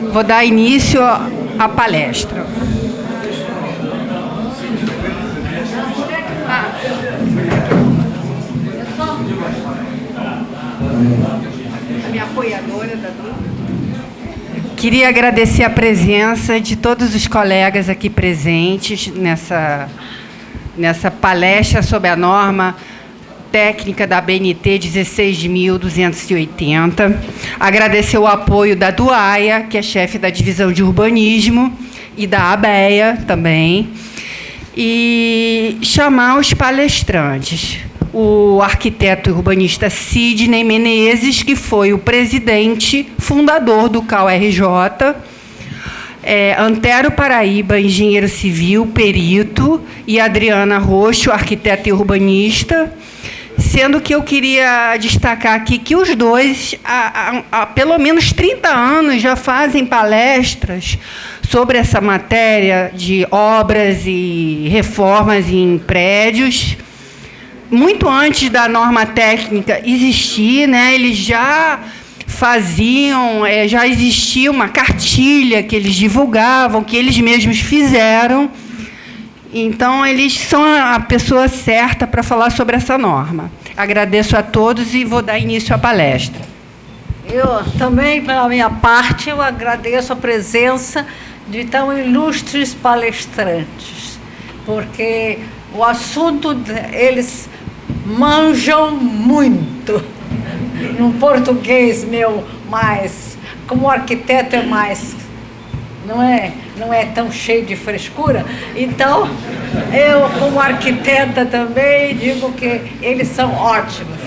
Vou dar início à palestra. A minha apoiadora da Queria agradecer a presença de todos os colegas aqui presentes nessa palestra sobre a norma técnica da ABNT 16.280. Agradecer o apoio da Duaia, que é chefe da divisão de urbanismo, e da ABEA também, e chamar os palestrantes. O arquiteto urbanista Sidney Menezes, que foi o presidente fundador do CAU-RJ, Antero Paraíba, engenheiro civil, perito, e Adriana Roxo, arquiteta e urbanista, sendo que eu queria destacar aqui que os dois, há pelo menos 30 anos, já fazem palestras sobre essa matéria de obras e reformas em prédios. Muito antes da norma técnica existir, né, eles já faziam, já existia uma cartilha que eles divulgavam, que eles mesmos fizeram. Então, eles são a pessoa certa para falar sobre essa norma. Agradeço a todos e vou dar início à palestra. Eu também, pela minha parte, eu agradeço a presença de tão ilustres palestrantes, porque o assunto eles manjam muito. No português meu, mais, como arquiteto é mais, não é tão cheio de frescura. Então, eu, como arquiteta também, digo que eles são ótimos.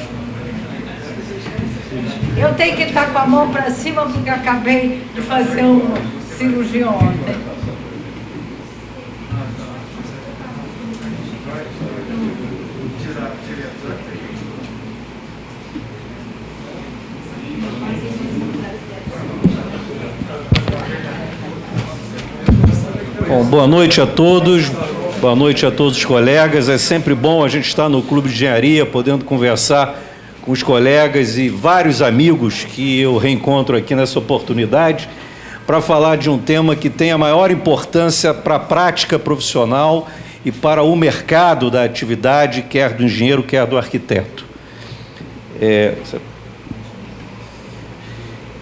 Eu tenho que estar com a mão para cima, porque acabei de fazer uma cirurgia ontem. Bom, boa noite a todos os colegas. É sempre bom a gente estar no Clube de Engenharia, podendo conversar com os colegas e vários amigos que eu reencontro aqui nessa oportunidade, para falar de um tema que tem a maior importância para a prática profissional e para o mercado da atividade, quer do engenheiro, quer do arquiteto.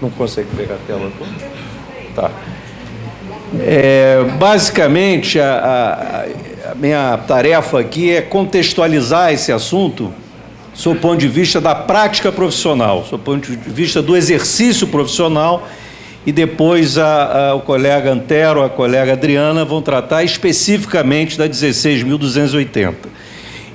Não consegue pegar a tela? Tá. Basicamente, a minha tarefa aqui é contextualizar esse assunto sob o ponto de vista da prática profissional, sob o ponto de vista do exercício profissional, e depois o colega Antero, a colega Adriana vão tratar especificamente da 16.280.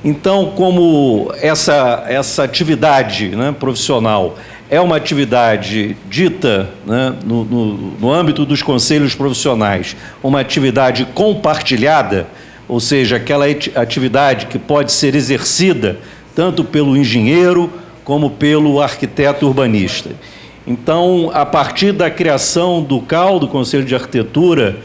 Então, como essa atividade, né, profissional é uma atividade dita, né, no âmbito dos conselhos profissionais, uma atividade compartilhada, ou seja, aquela atividade que pode ser exercida tanto pelo engenheiro como pelo arquiteto urbanista. Então, a partir da criação do CAU, do Conselho de Arquitetura,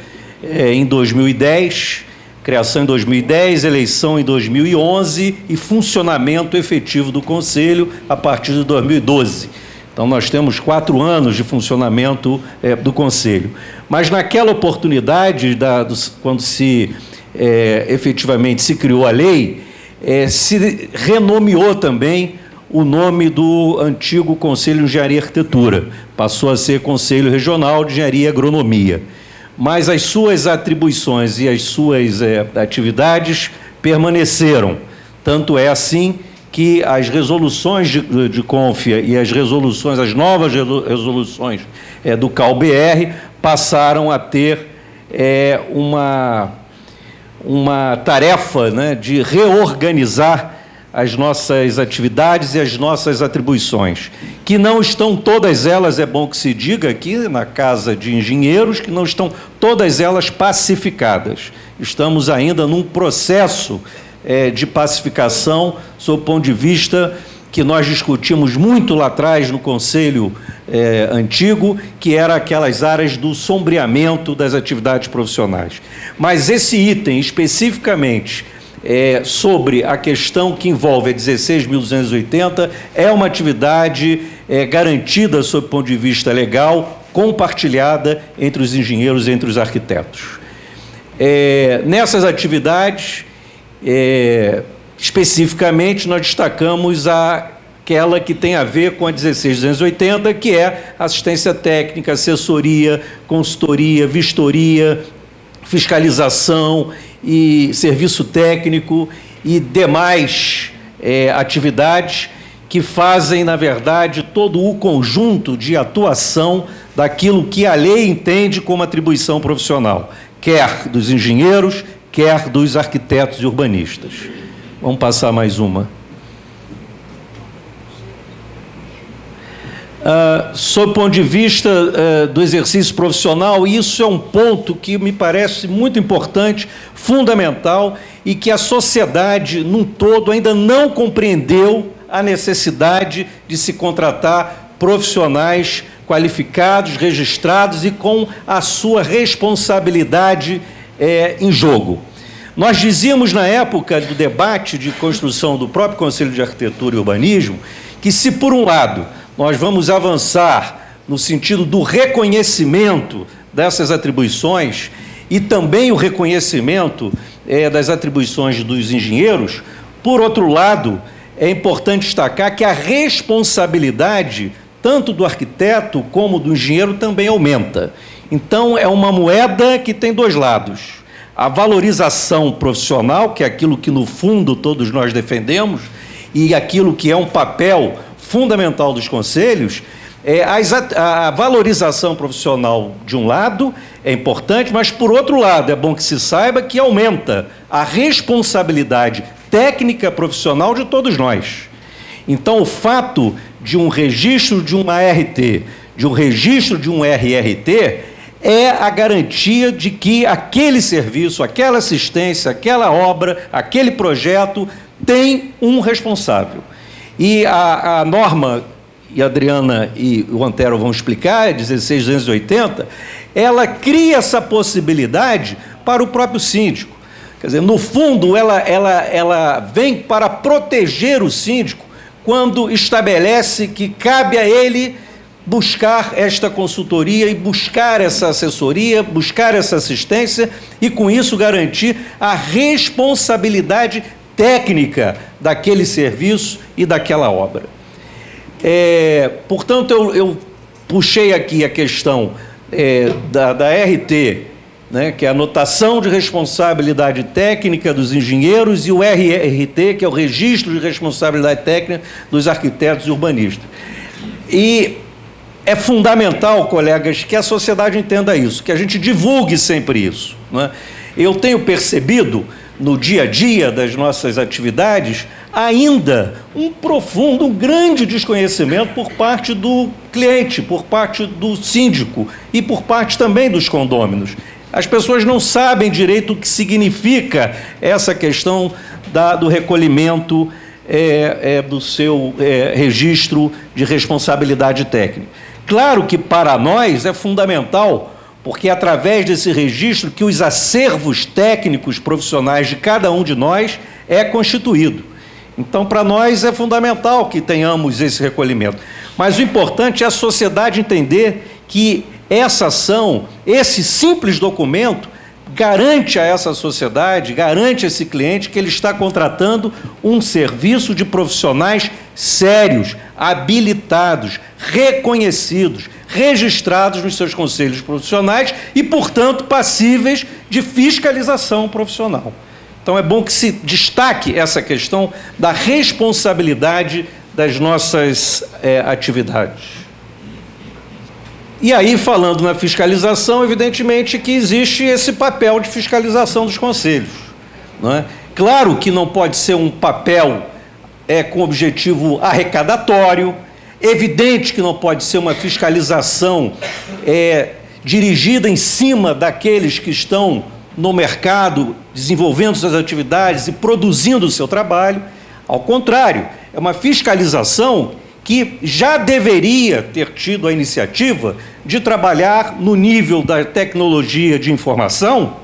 em 2010, criação em 2010, eleição em 2011 e funcionamento efetivo do Conselho a partir de 2012. Então, nós temos 4 anos de funcionamento do Conselho. Mas, naquela oportunidade, quando efetivamente se criou a lei, se renomeou também o nome do antigo Conselho de Engenharia e Arquitetura. Passou a ser Conselho Regional de Engenharia e Agronomia. Mas as suas atribuições e as suas atividades permaneceram. Tanto é assim que as resoluções de CONFIA e as novas resoluções do CAU-BR passaram a ter uma tarefa, né, de reorganizar as nossas atividades e as nossas atribuições, que não estão todas elas, é bom que se diga aqui na Casa de Engenheiros, que não estão todas elas pacificadas. Estamos ainda num processo de pacificação, sob o ponto de vista que nós discutimos muito lá atrás no Conselho antigo, que era aquelas áreas do sombreamento das atividades profissionais. Mas esse item, especificamente, sobre a questão que envolve a 16.280, é uma atividade garantida, sob o ponto de vista legal, compartilhada entre os engenheiros e entre os arquitetos. Nessas atividades, especificamente, nós destacamos aquela que tem a ver com a 16.280, que é assistência técnica, assessoria, consultoria, vistoria, fiscalização e serviço técnico e demais atividades que fazem, na verdade, todo o conjunto de atuação daquilo que a lei entende como atribuição profissional, quer dos engenheiros, quer dos arquitetos e urbanistas. Vamos passar mais uma. Sob o ponto de vista do exercício profissional, isso é um ponto que me parece muito importante, fundamental, e que a sociedade, num todo, ainda não compreendeu a necessidade de se contratar profissionais qualificados, registrados e com a sua responsabilidade em jogo. Nós dizíamos, na época do debate de construção do próprio Conselho de Arquitetura e Urbanismo, que se, por um lado, nós vamos avançar no sentido do reconhecimento dessas atribuições e também o reconhecimento das atribuições dos engenheiros, por outro lado, é importante destacar que a responsabilidade, tanto do arquiteto como do engenheiro, também aumenta. Então, é uma moeda que tem dois lados. A valorização profissional, que é aquilo que, no fundo, todos nós defendemos, e aquilo que é um papel fundamental dos conselhos, a valorização profissional, de um lado, é importante, mas, por outro lado, é bom que se saiba que aumenta a responsabilidade técnica profissional de todos nós. Então, o fato de um registro de uma ART, de um registro de um RRT, é a garantia de que aquele serviço, aquela assistência, aquela obra, aquele projeto tem um responsável. E a norma, e a Adriana e o Antero vão explicar, 16.280, ela cria essa possibilidade para o próprio síndico. Quer dizer, no fundo, ela vem para proteger o síndico quando estabelece que cabe a ele buscar esta consultoria e buscar essa assessoria, buscar essa assistência e, com isso, garantir a responsabilidade técnica daquele serviço e daquela obra. Portanto, eu puxei aqui a questão da RT, né, que é a anotação de responsabilidade técnica dos engenheiros, e o RRT, que é o registro de responsabilidade técnica dos arquitetos e urbanistas. E é fundamental, colegas, que a sociedade entenda isso, que a gente divulgue sempre isso, né? Eu tenho percebido, no dia a dia das nossas atividades, ainda um grande desconhecimento por parte do cliente, por parte do síndico e por parte também dos condôminos. As pessoas não sabem direito o que significa essa questão do recolhimento do seu registro de responsabilidade técnica. Claro que para nós é fundamental, porque é através desse registro que os acervos técnicos profissionais de cada um de nós é constituído. Então, para nós é fundamental que tenhamos esse recolhimento. Mas o importante é a sociedade entender que essa ação, esse simples documento, garante a essa sociedade, garante a esse cliente que ele está contratando um serviço de profissionais sérios, habilitados, reconhecidos, registrados nos seus conselhos profissionais e, portanto, passíveis de fiscalização profissional. Então, é bom que se destaque essa questão da responsabilidade das nossas atividades. E aí, falando na fiscalização, evidentemente que existe esse papel de fiscalização dos conselhos, não é? Claro que não pode ser um papel com objetivo arrecadatório, evidente que não pode ser uma fiscalização dirigida em cima daqueles que estão no mercado, desenvolvendo suas atividades e produzindo o seu trabalho. Ao contrário, é uma fiscalização que já deveria ter tido a iniciativa de trabalhar no nível da tecnologia de informação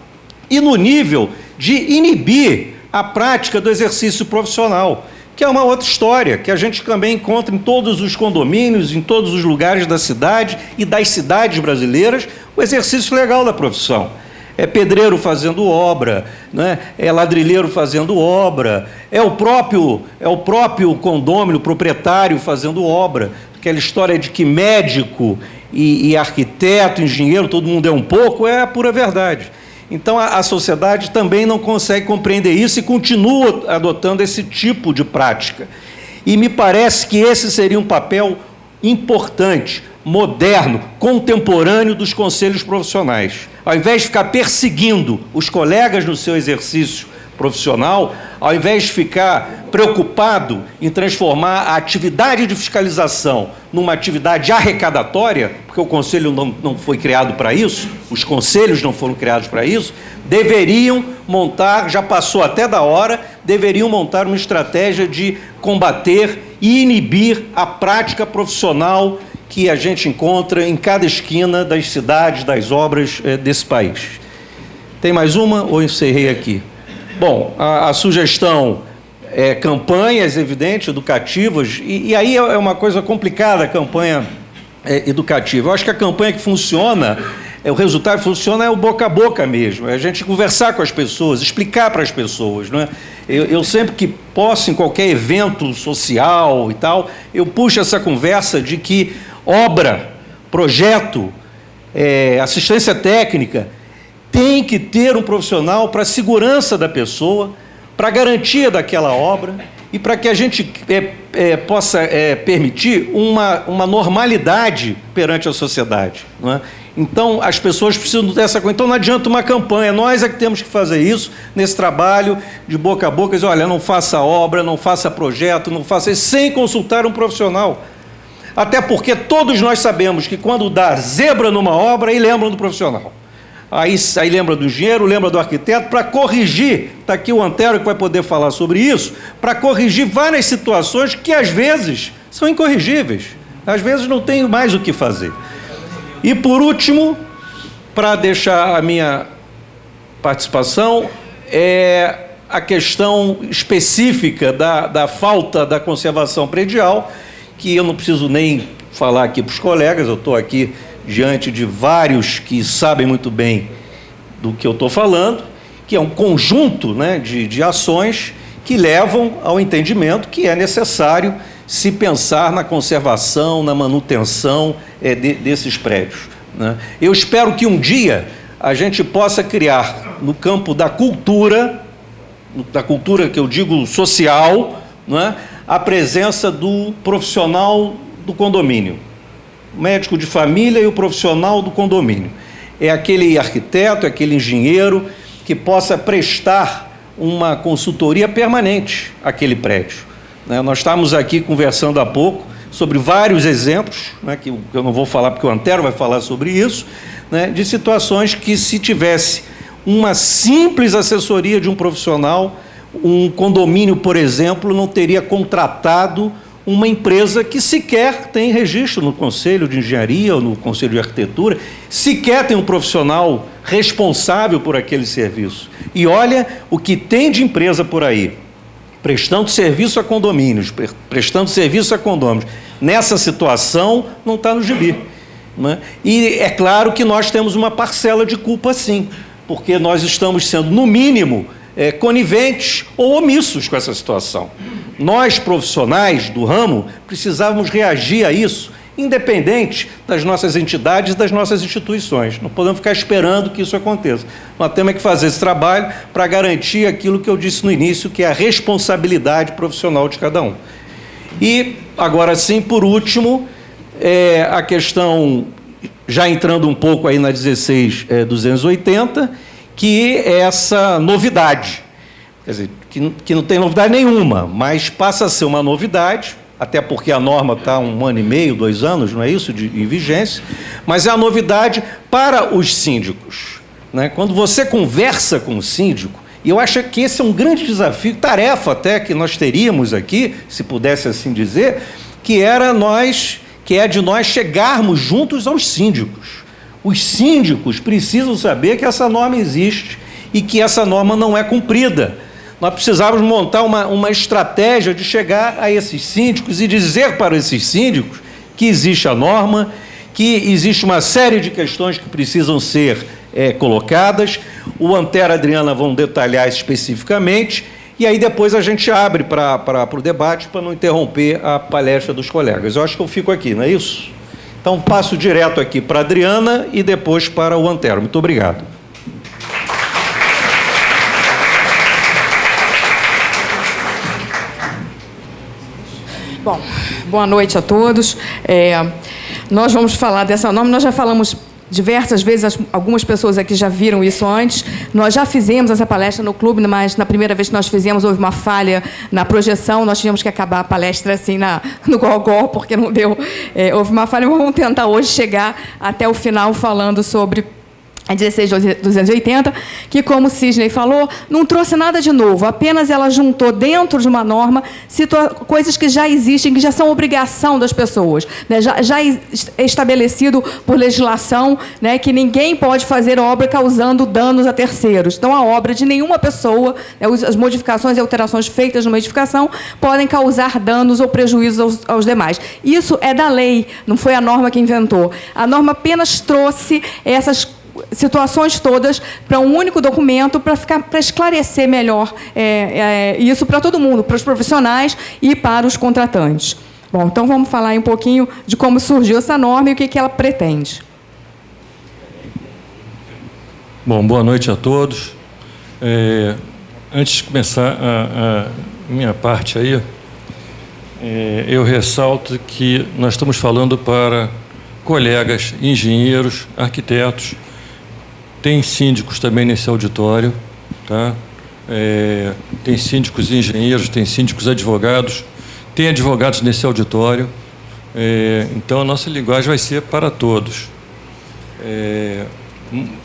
e no nível de inibir a prática do exercício profissional. que é uma outra história, que a gente também encontra em todos os condomínios, em todos os lugares da cidade e das cidades brasileiras, o exercício legal da profissão. É pedreiro fazendo obra, né? É ladrilheiro fazendo obra, é o próprio condômino, proprietário fazendo obra. Aquela história de que médico e arquiteto, engenheiro, todo mundo é um pouco, é a pura verdade. Então, a sociedade também não consegue compreender isso e continua adotando esse tipo de prática. E me parece que esse seria um papel importante, moderno, contemporâneo dos conselhos profissionais. Ao invés de ficar perseguindo os colegas no seu exercício profissional, ao invés de ficar preocupado em transformar a atividade de fiscalização numa atividade arrecadatória, porque o conselho não foi criado para isso, os conselhos não foram criados para isso, deveriam montar, já passou até da hora, deveriam montar uma estratégia de combater e inibir a prática profissional que a gente encontra em cada esquina das cidades, das obras desse país. Tem mais uma ou encerrei aqui? Bom, a sugestão é campanhas, evidente, educativas, e aí é uma coisa complicada a campanha educativa. Eu acho que a campanha que funciona, o resultado que funciona é o boca a boca mesmo, é a gente conversar com as pessoas, explicar para as pessoas, não é? Eu sempre que posso, em qualquer evento social e tal, eu puxo essa conversa de que obra, projeto, assistência técnica, tem que ter um profissional para a segurança da pessoa, para a garantia daquela obra e para que a gente possa permitir uma normalidade perante a sociedade, não é? Então, as pessoas precisam dessa coisa. Então, não adianta uma campanha, nós é que temos que fazer isso, nesse trabalho de boca a boca, dizer, olha, não faça obra, não faça projeto, não faça isso, sem consultar um profissional. Até porque todos nós sabemos que quando dá zebra numa obra, aí lembram do profissional. Aí lembra do engenheiro, lembra do arquiteto, para corrigir, está aqui o Antero que vai poder falar sobre isso, para corrigir várias situações que às vezes são incorrigíveis, às vezes não tem mais o que fazer. E por último, para deixar a minha participação, é a questão específica da falta da conservação predial, que eu não preciso nem falar aqui para os colegas, eu estou aqui diante de vários que sabem muito bem do que eu estou falando, que é um conjunto, né, de ações que levam ao entendimento que é necessário se pensar na conservação, na manutenção desses prédios, né? Eu espero que um dia a gente possa criar no campo da cultura que eu digo social, né, a presença do profissional do condomínio, o médico de família e o profissional do condomínio. É aquele arquiteto, aquele engenheiro que possa prestar uma consultoria permanente àquele prédio, né? Nós estávamos aqui conversando há pouco sobre vários exemplos, né, que eu não vou falar porque o Antero vai falar sobre isso, né, de situações que, se tivesse uma simples assessoria de um profissional, um condomínio, por exemplo, não teria contratado uma empresa que sequer tem registro no Conselho de Engenharia ou no Conselho de Arquitetura, sequer tem um profissional responsável por aquele serviço. E olha o que tem de empresa por aí, prestando serviço a condomínios, prestando serviço a condôminos. Nessa situação, não está no gibi, né? E é claro que nós temos uma parcela de culpa, sim, porque nós estamos sendo, no mínimo, coniventes ou omissos com essa situação. Nós, profissionais do ramo, precisávamos reagir a isso, independente das nossas entidades e das nossas instituições. Não podemos ficar esperando que isso aconteça. Nós temos que fazer esse trabalho para garantir aquilo que eu disse no início, que é a responsabilidade profissional de cada um. E, agora sim, por último, a questão, já entrando um pouco aí na 16.280, que é essa novidade. Quer dizer, que não tem novidade nenhuma, mas passa a ser uma novidade, até porque a norma está 1 ano e meio, 2 anos, não é isso, em vigência, mas é a novidade para os síndicos, né? Quando você conversa com o síndico, e eu acho que esse é um grande desafio, tarefa até que nós teríamos aqui, se pudesse assim dizer, que é de nós chegarmos juntos aos síndicos. Os síndicos precisam saber que essa norma existe e que essa norma não é cumprida. nós precisávamos montar uma estratégia de chegar a esses síndicos e dizer para esses síndicos que existe a norma, que existe uma série de questões que precisam ser colocadas. O Antero e a Adriana vão detalhar especificamente, e aí depois a gente abre para o debate, para não interromper a palestra dos colegas. Eu acho que eu fico aqui, não é isso? Então, passo direto aqui para a Adriana e depois para o Antero. Muito obrigado. Bom, boa noite a todos. Nós vamos falar dessa norma, nós já falamos diversas vezes, algumas pessoas aqui já viram isso antes. Nós já fizemos essa palestra no clube, mas na primeira vez que nós fizemos houve uma falha na projeção, nós tivemos que acabar a palestra assim no gogó, porque não deu. Houve uma falha, mas vamos tentar hoje chegar até o final falando sobre a 16.280, que, como o Cisney falou, não trouxe nada de novo, apenas ela juntou dentro de uma norma coisas que já existem, que já são obrigação das pessoas, né? Já é estabelecido por legislação, né, que ninguém pode fazer obra causando danos a terceiros. Então, a obra de nenhuma pessoa, né, as modificações e alterações feitas numa edificação podem causar danos ou prejuízos aos demais. Isso é da lei, não foi a norma que inventou. A norma apenas trouxe essas situações todas para um único documento para esclarecer melhor isso para todo mundo, para os profissionais e para os contratantes. Bom, então vamos falar aí um pouquinho de como surgiu essa norma e o que ela pretende. Bom, boa noite a todos. Antes de começar a minha parte aí, eu ressalto que nós estamos falando para colegas, engenheiros, arquitetos. Tem síndicos também nesse auditório, tá? Tem síndicos engenheiros, tem síndicos advogados, tem advogados nesse auditório. Então, a nossa linguagem vai ser para todos.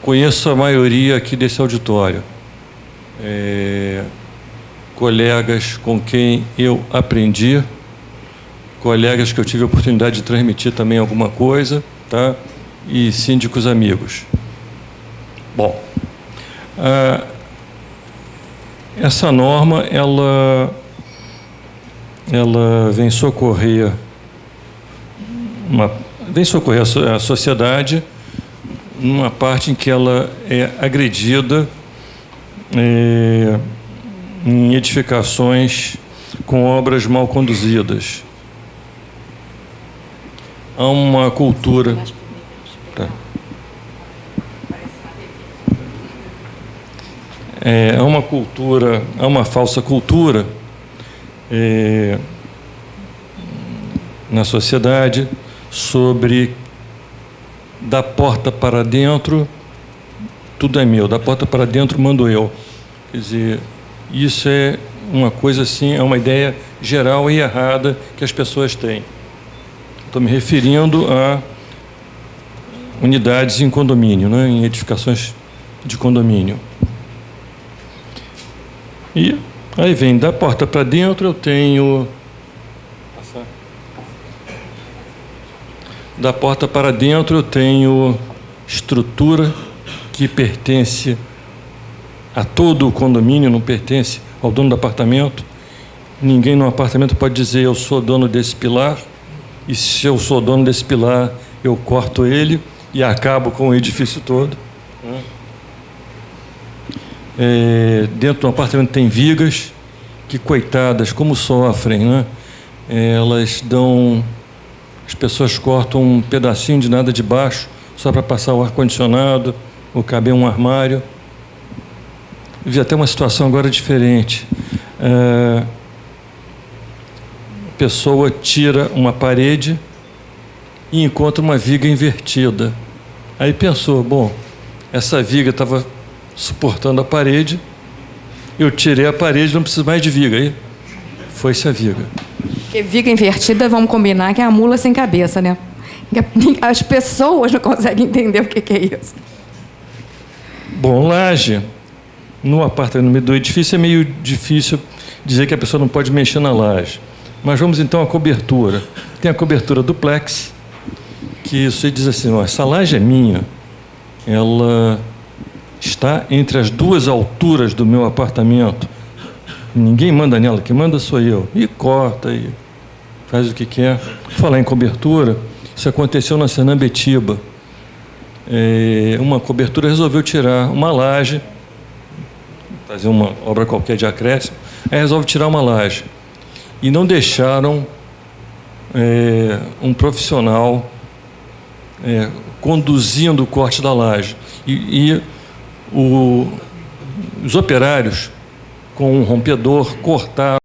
Conheço a maioria aqui desse auditório. Colegas com quem eu aprendi, colegas que eu tive a oportunidade de transmitir também alguma coisa, tá? E síndicos amigos. Bom, essa norma, ela vem socorrer a sociedade numa parte em que ela é agredida em edificações com obras mal conduzidas. Há uma cultura... Tá. Há uma cultura, há uma falsa cultura na sociedade sobre da porta para dentro, tudo é meu, da porta para dentro mando eu. Quer dizer, isso é uma coisa assim, é uma ideia geral e errada que as pessoas têm. Estou me referindo a unidades em condomínio, né, em edificações de condomínio. E aí vem da porta para dentro, eu tenho... Da porta para dentro eu tenho estrutura que pertence a todo o condomínio, não pertence ao dono do apartamento. Ninguém no apartamento pode dizer eu sou dono desse pilar, e se eu sou dono desse pilar, eu corto ele e acabo com o edifício todo. Dentro do apartamento tem vigas que, coitadas, como sofrem, né? Elas dão... As pessoas cortam um pedacinho de nada de baixo só para passar o ar-condicionado ou caber um armário. Eu vi até uma situação agora diferente. A pessoa tira uma parede e encontra uma viga invertida. Aí pensou, bom, essa viga estava suportando a parede, eu tirei a parede, não preciso mais de viga. Aí foi-se a viga. Porque viga invertida, vamos combinar, que é a mula sem cabeça, né? As pessoas não conseguem entender o que é isso. Bom, laje. No apartamento do edifício é meio difícil dizer que a pessoa não pode mexer na laje. Mas vamos então à cobertura. Tem a cobertura duplex, que você diz assim, ó, essa laje é minha. Ela está entre as duas alturas do meu apartamento. ninguém manda nela, quem manda sou eu. E corta, e faz o que quer. Falar em cobertura, isso aconteceu na Senambetiba. Uma cobertura resolveu tirar uma laje, fazer uma obra qualquer de acréscimo, aí resolve tirar uma laje. E não deixaram um profissional conduzindo o corte da laje. Os operários, com um rompedor, cortaram